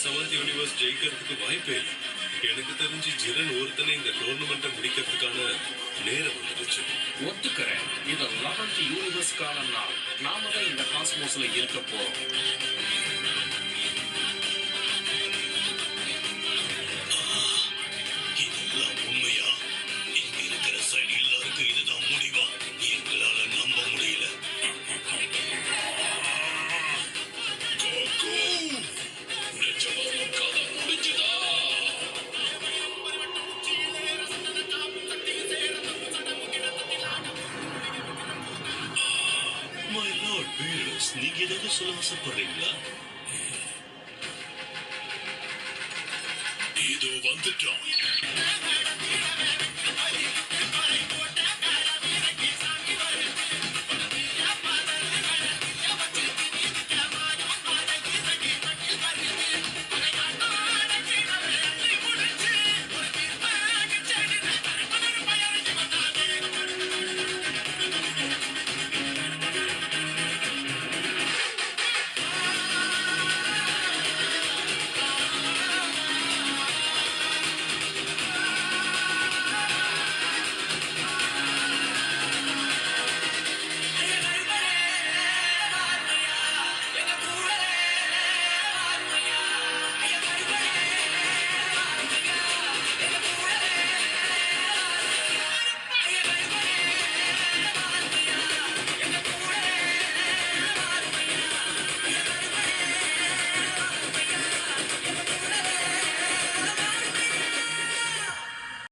Seventh universe ஜெயிக்கிறதுக்கு வாய்ப்பே இல்லை. எனக்கு தெரிஞ்சு ஜிரன் ஒருத்தனை இந்த டோர்னமெண்ட்டை முடிக்கிறதுக்கான நேரம் வந்துடுச்சு. ஒத்துக்கிறேன். இது 11th யூனிவர்ஸ்கான நாள். நாம தான் இந்த காஸ்மோஸ்ல இருக்க போறோம். இதெல்லாம் உண்மையா? இங்க இருக்கிற சைடு எல்லாருக்கும் இதுதான் முடிவா? எங்களால நம்ப முடியல. கோகு, நிஜமாவும் கதை முடிஞ்சுதா? My Lord Beerus, நீங்க ஏதாவது சொல்ல ஆசைப்படுறீங்களா? இதோ வந்துட்டோம்.